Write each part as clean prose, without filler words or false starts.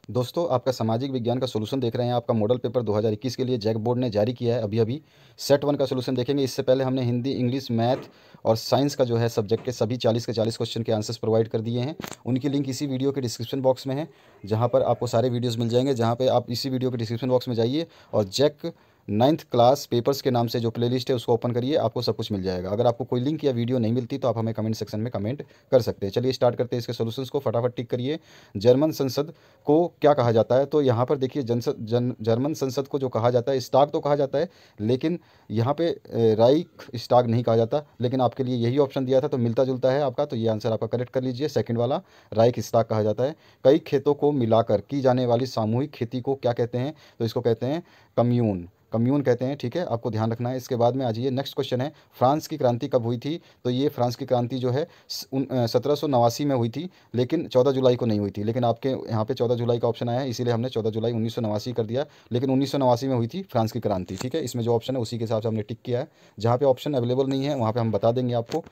दोस्तों, आपका सामाजिक विज्ञान का सॉल्यूशन देख रहे हैं। आपका मॉडल पेपर 2021 के लिए जैक बोर्ड ने जारी किया है अभी अभी। सेट वन का सॉल्यूशन देखेंगे। इससे पहले हमने हिंदी, इंग्लिश, मैथ और साइंस का जो है सब्जेक्ट के सभी 40 के 40 क्वेश्चन के आंसर्स प्रोवाइड कर दिए हैं। उनकी लिंक इसी वीडियो के डिस्क्रिप्शन बॉक्स में है, जहाँ पर आपको सारे वीडियोज़ मिल जाएंगे। जहाँ पर आप इसी वीडियो के डिस्क्रिप्शन बॉक्स में जाइए और जैक 9th क्लास पेपर्स के नाम से जो प्लेलिस्ट है उसको ओपन करिए, आपको सब कुछ मिल जाएगा। अगर आपको कोई लिंक या वीडियो नहीं मिलती तो आप हमें कमेंट सेक्शन में कमेंट कर सकते हैं। चलिए स्टार्ट करते हैं इसके सॉल्यूशंस को। फटाफट टिक करिए। जर्मन संसद को क्या कहा जाता है? तो यहाँ पर देखिए, जर्मन संसद को जो कहा जाता है, स्टाग तो कहा जाता है, लेकिन यहाँ पे राइख स्टाग नहीं कहा जाता। लेकिन आपके लिए यही ऑप्शन दिया था तो मिलता जुलता है आपका, तो ये आंसर आपका करेक्ट कर लीजिए। सेकंड वाला राइख स्टाग कहा जाता है। कई खेतों को मिलाकर की जाने वाली सामूहिक खेती को क्या कहते हैं? तो इसको कहते हैं कम्यून। कम्यून कहते हैं, ठीक है, आपको ध्यान रखना है। इसके बाद में आ जाइए, नेक्स्ट क्वेश्चन है, फ्रांस की क्रांति कब हुई थी? तो ये फ्रांस की क्रांति जो है 1789 में हुई थी, लेकिन 14 जुलाई को नहीं हुई थी। लेकिन आपके यहाँ पे 14 जुलाई का ऑप्शन आया है, इसीलिए हमने 14 जुलाई 1989 कर दिया। लेकिन 1989 में हुई थी फ्रांस की क्रांति, ठीक है। इसमें जो ऑप्शन है उसी के हिसाब से हमने टिक किया है। जहाँ पे ऑप्शन अवेलेबल नहीं है वहाँ पे हम बता देंगे आपको।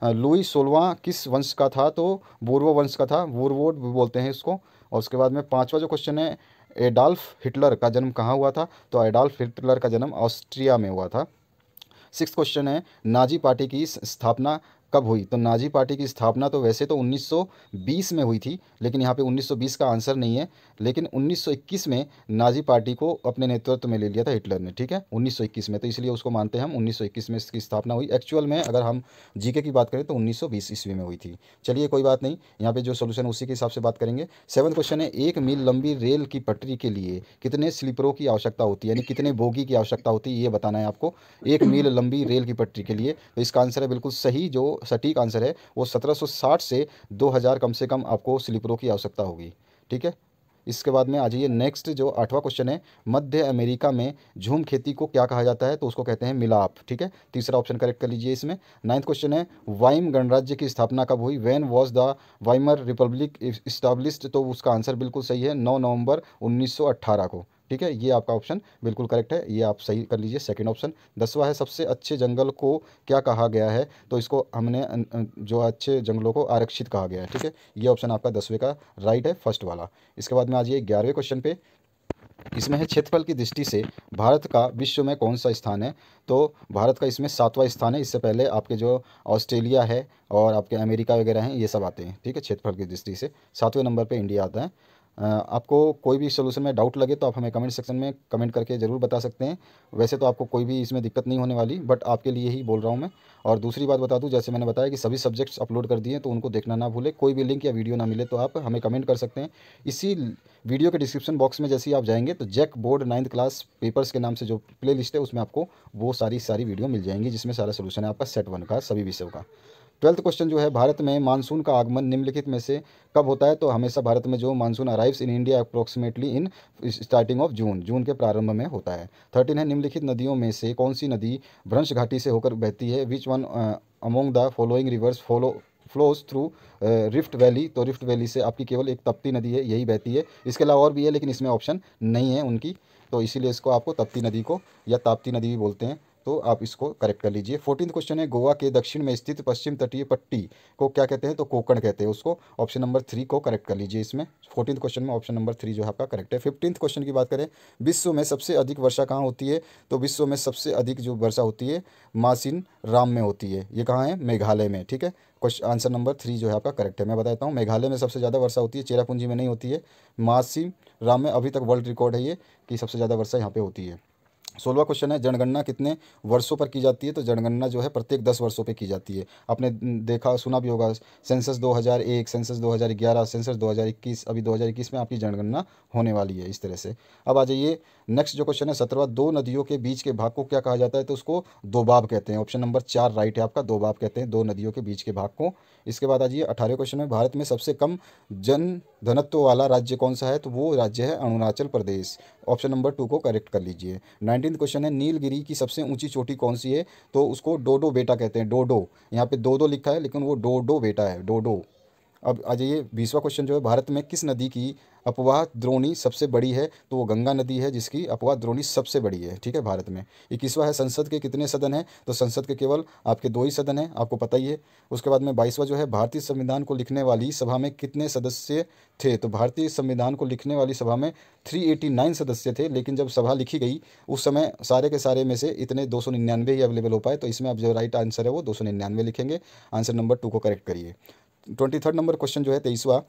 लुई 16वां किस वंश का था? तो बोर्वो वंश का था, वोरवोड भी बोलते हैं इसको। और उसके बाद में पांचवा जो क्वेश्चन है, एडॉल्फ हिटलर का जन्म कहाँ हुआ था? तो एडॉल्फ हिटलर का जन्म ऑस्ट्रिया में हुआ था। सिक्स क्वेश्चन है, नाजी पार्टी की स्थापना कब हुई? तो नाजी पार्टी की स्थापना तो वैसे तो 1920 में हुई थी, लेकिन यहाँ पे 1920 का आंसर नहीं है। लेकिन 1921 में नाजी पार्टी को अपने नेतृत्व में ले लिया था हिटलर ने, ठीक है, 1921 में। तो इसलिए उसको मानते हैं हम, 1921 में इसकी स्थापना हुई। एक्चुअल में अगर हम जीके की बात करें तो 1920 ईस्वी में हुई थी। चलिए कोई बात नहीं, यहाँ पे जो सोल्यूशन उसी के हिसाब से बात करेंगे। सेवन्थ क्वेश्चन है, 1 मील लंबी रेल की पटरी के लिए कितने स्लीपरों की आवश्यकता होती है, यानी कितने बोगी की आवश्यकता होती है, ये बताना है आपको। 1 मील लंबी रेल की पटरी के लिए। तो इसका आंसर है बिल्कुल सही, जो सटीक आंसर है वो 1760 से 2000 कम से कम आपको स्लीपरों की आवश्यकता होगी, ठीक है। इसके बाद में आ जाइए, नेक्स्ट जो आठवां क्वेश्चन है, मध्य अमेरिका में झूम खेती को क्या कहा जाता है? तो उसको कहते हैं मिलाप, ठीक है। तीसरा ऑप्शन करेक्ट कर लीजिए इसमें। नाइन्थ क्वेश्चन है, वाइम गणराज्य की स्थापना कब हुई? When was the Weimar Republic established? तो उसका आंसर बिल्कुल सही है, 9 नवंबर 1918 को, ठीक है। ये आपका ऑप्शन बिल्कुल करेक्ट है, ये आप सही कर लीजिए, सेकंड ऑप्शन। दसवां है, सबसे अच्छे जंगल को क्या कहा गया है? तो इसको हमने जो अच्छे जंगलों को आरक्षित कहा गया है, ठीक है। ये ऑप्शन आपका 10वें का राइट है, फर्स्ट वाला। इसके बाद में आ जाइए 11वें क्वेश्चन पे। इसमें है, क्षेत्रफल की दृष्टि से भारत का विश्व में कौन सा स्थान है? तो भारत का इसमें 7वां स्थान है। इससे पहले आपके जो ऑस्ट्रेलिया है और आपके अमेरिका वगैरह हैं, ये सब आते हैं, ठीक है। क्षेत्रफल की दृष्टि से 7वें नंबर पे इंडिया आता है। आपको कोई भी सोल्यूशन में डाउट लगे तो आप हमें कमेंट सेक्शन में कमेंट करके ज़रूर बता सकते हैं। वैसे तो आपको कोई भी इसमें दिक्कत नहीं होने वाली, बट आपके लिए ही बोल रहा हूँ मैं। और दूसरी बात बता दूँ, जैसे मैंने बताया कि सभी सब्जेक्ट्स अपलोड कर दिए, तो उनको देखना ना भूलें। कोई भी लिंक या वीडियो ना मिले तो आप हमें कमेंट कर सकते हैं। इसी वीडियो के डिस्क्रिप्शन बॉक्स में जैसे ही आप जाएंगे तो Jack board 9th class papers के नाम से जो प्ले लिस्ट है उसमें आपको वो सारी वीडियो मिल जाएंगी, जिसमें सारा सोल्यूशन है आपका सेट वन का सभी विषयों का। 12th क्वेश्चन जो है, भारत में मानसून का आगमन निम्नलिखित में से कब होता है? तो हमेशा भारत में जो monsoon arrives in India approximately in starting of June, जून के प्रारंभ में होता है। 13 है, निम्नलिखित नदियों में से कौन सी नदी भ्रंश घाटी से होकर बहती है? Which one among the following rivers flows through rift valley? तो रिफ्ट वैली से आपकी केवल एक तप्ती नदी है, यही बहती है। इसके अलावा और भी है, लेकिन इसमें ऑप्शन नहीं है उनकी, तो इसीलिए इसको आपको तप्ती नदी को या ताप्ती नदी भी बोलते हैं, तो आप इसको करेक्ट कर लीजिए। 14th क्वेश्चन है, गोवा के दक्षिण में स्थित पश्चिम तटीय पट्टी को क्या कहते हैं? तो कोकण कहते हैं उसको। ऑप्शन नंबर 3 को करेक्ट कर लीजिए इसमें। 14th क्वेश्चन में ऑप्शन नंबर 3 जो है आपका करेक्ट है। 15th क्वेश्चन की बात करें, विश्व में सबसे अधिक वर्षा कहाँ होती है? तो विश्व में सबसे अधिक जो वर्षा होती है मासिन राम में होती है। ये कहाँ है? मेघालय में, ठीक है। क्वेश्चन आंसर नंबर 3 जो है आपका करेक्ट है। मैं बताता हूँ, मेघालय में सबसे ज़्यादा वर्षा होती है, चेरापूंजी में नहीं होती है। मासिन राम में अभी तक वर्ल्ड रिकॉर्ड है ये, कि सबसे ज़्यादा वर्षा यहाँ पे होती है। 16वां क्वेश्चन है, जनगणना कितने वर्षों पर की जाती है? तो जनगणना जो है प्रत्येक 10 वर्षों पे की जाती है। आपने देखा सुना भी होगा, सेंसस 2001, सेंसस 2011, सेंसस 2021, अभी 2021 में आपकी जनगणना होने वाली है, इस तरह से। अब आ जाइए, नेक्स्ट जो क्वेश्चन है 17वां, दो नदियों के बीच के भाग को क्या कहा जाता है? तो उसको दोबाब कहते हैं। ऑप्शन नंबर 4 राइट है आपका, दोबाब कहते हैं दो नदियों के बीच के भाग को। इसके बाद आ जाइए 18वें क्वेश्चन में, भारत में सबसे कम जन घनत्व वाला राज्य कौन सा है? तो वो राज्य है अरुणाचल प्रदेश। ऑप्शन नंबर 2 को करेक्ट कर लीजिए। 19th क्वेश्चन है, नीलगिरी की सबसे ऊंची चोटी कौन सी है? तो उसको डोडो बेटा कहते हैं, डोडो। यहाँ पे दो दो लिखा है, लेकिन वो डोडो बेटा है, डोडो। अब आ जाइए 20वां क्वेश्चन जो है, भारत में किस नदी की अपवाह द्रोणी सबसे बड़ी है? तो वो गंगा नदी है जिसकी अपवाह द्रोणी सबसे बड़ी है, ठीक है, भारत में। 21वां है, संसद के कितने सदन हैं? तो संसद के केवल आपके 2 ही सदन हैं, आपको पता ही है। उसके बाद में 22वां जो है, भारतीय संविधान को लिखने वाली सभा में कितने सदस्य थे? तो भारतीय संविधान को लिखने वाली सभा में 389 सदस्य थे, लेकिन जब सभा लिखी गई उस समय सारे के सारे में से इतने 299 ही अवेलेबल हो पाए। तो इसमें अब जो राइट आंसर है वो 299 लिखेंगे। आंसर नंबर 2 को करेक्ट करिए। 23rd नंबर क्वेश्चन जो है, 23वां,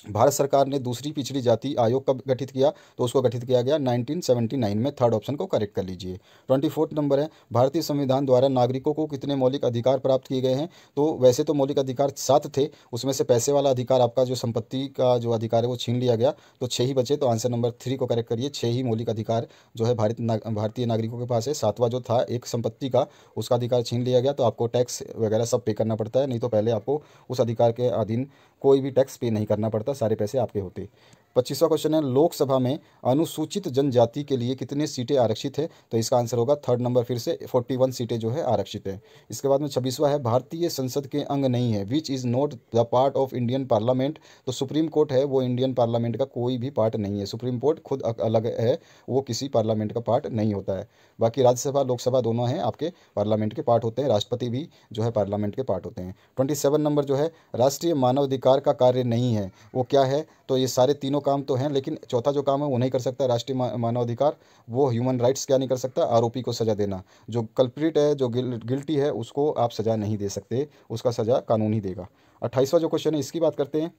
भारत सरकार ने दूसरी पिछड़ी जाति आयोग कब गठित किया? तो उसको गठित किया गया 1979 में। थर्ड ऑप्शन को करेक्ट कर लीजिए। 24th नंबर है, भारतीय संविधान द्वारा नागरिकों को कितने मौलिक अधिकार प्राप्त किए गए हैं? तो वैसे तो मौलिक अधिकार 7 थे, उसमें से पैसे वाला अधिकार, आपका जो संपत्ति का जो अधिकार है वो छीन लिया गया, तो 6 ही बचे। तो आंसर नंबर 3 को करेक्ट करिए। 6 ही मौलिक अधिकार जो है भारतीय नागरिकों के पास है। 7वां जो था एक संपत्ति का, उसका अधिकार छीन लिया गया, तो आपको टैक्स वगैरह सब पे करना पड़ता है, नहीं तो पहले आपको उस अधिकार के अधीन कोई भी टैक्स पे नहीं करना पड़ता, सारे पैसे आपके होते। 25वां क्वेश्चन है, लोकसभा में अनुसूचित जनजाति के लिए कितनी सीटें आरक्षित है? तो इसका आंसर होगा 3rd नंबर, फिर से 41 सीटें जो है आरक्षित है। इसके बाद में 26वां है, भारतीय संसद के अंग नहीं है, which is not the part of Indian parliament. तो सुप्रीम कोर्ट है वो इंडियन पार्लियामेंट का कोई भी पार्ट नहीं है। सुप्रीम कोर्ट खुद अलग है, वो किसी पार्लियामेंट का पार्ट नहीं होता है। बाकी राज्यसभा लोकसभा दोनों हैं आपके पार्लियामेंट के पार्ट होते हैं, राष्ट्रपति भी जो है पार्लियामेंट के पार्ट होते हैं। 27 नंबर जो है, राष्ट्रीय मानवाधिकार का कार्य नहीं है, वो क्या है? तो ये सारे तीनों काम तो हैं, लेकिन चौथा जो काम है वो नहीं कर सकता राष्ट्रीय मानवाधिकार, वो ह्यूमन राइट्स क्या नहीं कर सकता? आरोपी को सज़ा देना। जो कल्प्रिट है, जो गिल्टी है, उसको आप सज़ा नहीं दे सकते, उसका सज़ा कानून ही देगा। 28वां जो क्वेश्चन है इसकी बात करते हैं।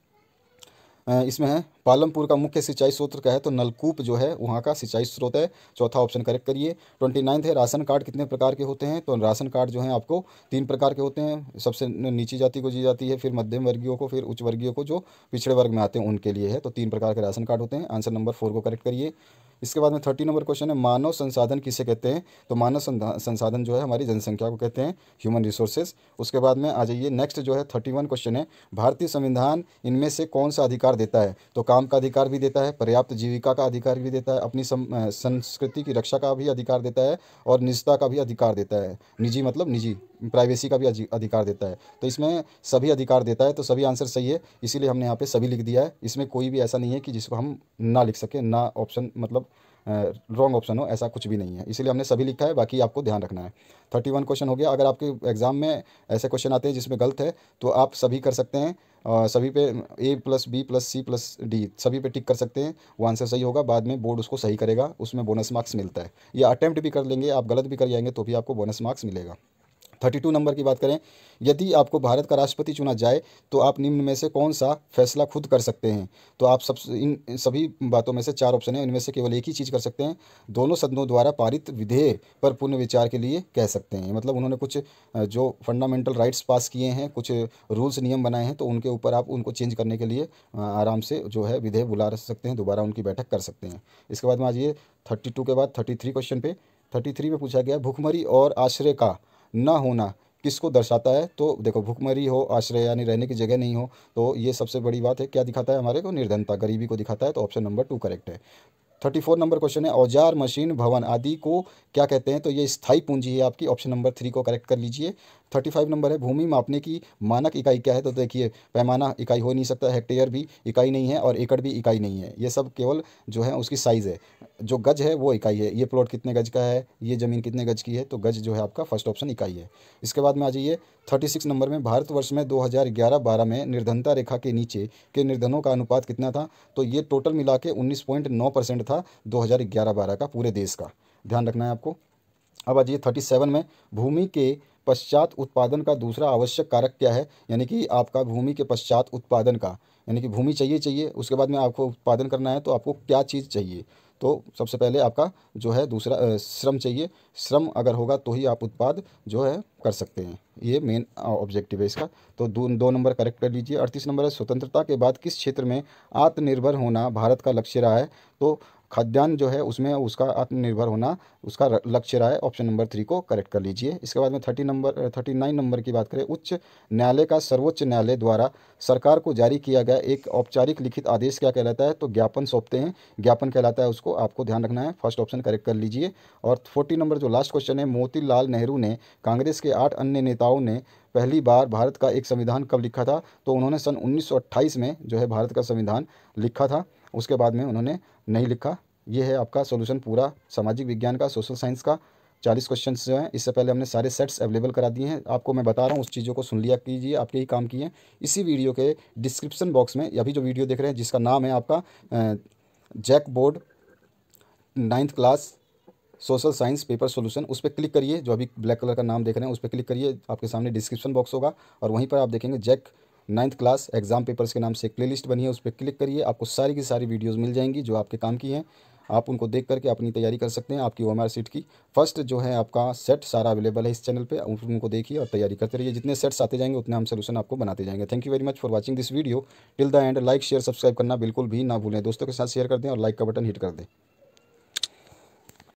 इसमें है, पालमपुर का मुख्य सिंचाई स्रोत क्या है? तो नलकूप जो है वहाँ का सिंचाई स्रोत है। चौथा ऑप्शन करेक्ट करिए। 29 है, राशन कार्ड कितने प्रकार के होते हैं? तो राशन कार्ड जो है आपको 3 प्रकार के होते हैं। सबसे नीची जाति को दी जाती है, फिर मध्यम वर्गीयों को, फिर उच्च वर्गीयों को, जो पिछड़े वर्ग में आते हैं उनके लिए है। तो 3 प्रकार के राशन कार्ड होते हैं। आंसर नंबर 4 को करेक्ट करिए। इसके बाद में 30 नंबर क्वेश्चन है, मानव संसाधन किसे कहते हैं? तो मानव संसाधन जो है हमारी जनसंख्या को कहते हैं, ह्यूमन रिसोर्सेज। उसके बाद में आ जाइए नेक्स्ट जो है 31 क्वेश्चन है, भारतीय संविधान इनमें से कौन सा अधिकार देता है? तो काम का अधिकार भी देता है, पर्याप्त जीविका का अधिकार भी देता है, अपनी संस्कृति की रक्षा का भी अधिकार देता है, और निजता का भी अधिकार देता है। निजी मतलब निजी, प्राइवेसी का भी अधिकार देता है। तो इसमें सभी अधिकार देता है, तो सभी आंसर सही है, इसीलिए हमने यहाँ पे सभी लिख दिया है। इसमें कोई भी ऐसा नहीं है कि जिसको हम ना लिख सकें, ना ऑप्शन मतलब रॉन्ग ऑप्शन हो, ऐसा कुछ भी नहीं है, इसीलिए हमने सभी लिखा है। बाकी आपको ध्यान रखना है। 31 क्वेश्चन हो गया। अगर आपके एग्जाम में ऐसे क्वेश्चन आते हैं जिसमें गलत है तो आप सभी कर सकते हैं, सभी पे A+B+C+D सभी पे टिक कर सकते हैं, वो आंसर सही होगा। बाद में बोर्ड उसको सही करेगा, उसमें बोनस मार्क्स मिलता है। या अटैम्प्ट भी कर लेंगे आप, गलत भी कर जाएंगे तो भी आपको बोनस मार्क्स मिलेगा। 32 नंबर की बात करें, यदि आपको भारत का राष्ट्रपति चुना जाए तो आप निम्न में से कौन सा फैसला खुद कर सकते हैं? तो आप सब इन सभी बातों में से 4 ऑप्शन है, इनमें से केवल एक ही चीज़ कर सकते हैं, दोनों सदनों द्वारा पारित विधेयक पर पुनर्विचार के लिए कह सकते हैं। मतलब उन्होंने कुछ जो फंडामेंटल राइट्स पास किए हैं, कुछ रूल्स नियम बनाए हैं, तो उनके ऊपर आप उनको चेंज करने के लिए आराम से जो है विधेयक बुला सकते हैं, दोबारा उनकी बैठक कर सकते हैं। इसके बाद में आज ये 32 के बाद 33 क्वेश्चन पे, 33 में पूछा गया, भुखमरी और आश्रय का न होना किसको दर्शाता है? तो देखो, भुखमरी हो, आश्रय यानी रहने की जगह नहीं हो, तो ये सबसे बड़ी बात है, क्या दिखाता है हमारे को? निर्धनता, गरीबी को दिखाता है। तो ऑप्शन नंबर 2 करेक्ट है। 34 नंबर क्वेश्चन है, औजार, मशीन, भवन आदि को क्या कहते हैं? तो ये स्थायी पूंजी है आपकी। ऑप्शन नंबर 3 को करेक्ट कर लीजिए। 35 नंबर है, भूमि मापने की मानक इकाई क्या है? तो देखिए, पैमाना इकाई हो नहीं सकता, हेक्टेयर भी इकाई नहीं है, और एकड़ भी इकाई नहीं है, ये सब केवल जो है उसकी साइज़ है। जो गज है वो इकाई है, ये प्लॉट कितने गज का है, ये ज़मीन कितने गज की है, तो गज जो है आपका फर्स्ट ऑप्शन इकाई है। इसके बाद में आ जाइए 36 नंबर में, भारतवर्ष में 2011-12 में निर्धनता रेखा के नीचे के निर्धनों का अनुपात कितना था? तो ये टोटल मिला के 19.9% था 2011-12 का, पूरे देश का, ध्यान रखना है आपको। अब आ जाइए 37 में, भूमि के पश्चात उत्पादन का दूसरा आवश्यक कारक क्या है? यानी कि आपका भूमि के पश्चात उत्पादन का, यानी कि भूमि चाहिए, उसके बाद में आपको उत्पादन करना है, तो आपको क्या चीज़ चाहिए? तो सबसे पहले आपका जो है दूसरा श्रम चाहिए। श्रम अगर होगा तो ही आप उत्पाद जो है कर सकते हैं, ये मेन ऑब्जेक्टिव है इसका। तो 2 नंबर करेक्ट कर लीजिए। 38 नंबर है, स्वतंत्रता के बाद किस क्षेत्र में आत्मनिर्भर होना भारत का लक्ष्य रहा है? तो खाद्यान्न जो है उसमें उसका आत्मनिर्भर होना उसका लक्ष्य रहा है। ऑप्शन नंबर 3 को करेक्ट कर लीजिए। इसके बाद में 39 नंबर की बात करें, उच्च न्यायालय का सर्वोच्च न्यायालय द्वारा सरकार को जारी किया गया एक औपचारिक लिखित आदेश क्या कहलाता है? तो ज्ञापन सौंपते हैं, ज्ञापन कहलाता है उसको, आपको ध्यान रखना है। फर्स्ट ऑप्शन करेक्ट कर लीजिए। और 40 नंबर जो लास्ट क्वेश्चन है, मोतीलाल नेहरू ने कांग्रेस के 8 अन्य नेताओं ने पहली बार भारत का एक संविधान कब लिखा था? तो उन्होंने सन 1928 में जो है भारत का संविधान लिखा था, उसके बाद में उन्होंने नहीं लिखा। ये है आपका सॉल्यूशन पूरा सामाजिक विज्ञान का, सोशल साइंस का 40 क्वेश्चन जो हैं। इससे पहले हमने सारे सेट्स अवेलेबल करा दिए हैं, आपको मैं बता रहा हूँ उस चीज़ों को सुन लिया कीजिए, आपके ही काम की हैं। इसी वीडियो के डिस्क्रिप्शन बॉक्स में अभी जो वीडियो देख रहे हैं जिसका नाम है आपका JAC board 9th class social science paper solution, उस पर क्लिक करिए। जो अभी ब्लैक कलर का नाम देख रहे हैं उस पर क्लिक करिए, आपके सामने डिस्क्रिप्शन बॉक्स होगा और वहीं पर आप देखेंगे Jack 9th class exam papers के नाम से एक प्लेलिस्ट बनी है, उस पर क्लिक करिए। आपको सारी की सारी वीडियोस मिल जाएंगी जो आपके काम की हैं, आप उनको देख करके अपनी तैयारी कर सकते हैं। आपकी OMR सीट की फर्स्ट जो है आपका सेट सारा अवेलेबल है इस चैनल पे, उनको देखिए और तैयारी करते रहिए। जितने सेट्स आते जाएंगे उतने हम सोल्यूशन आपको बनाते जाएंगे। Thank you very much for watching this video till the end. Like share subscribe करना बिल्कुल भी ना भूलें, दोस्तों के साथ शेयर कर दें और लाइक का बटन हिट कर दें।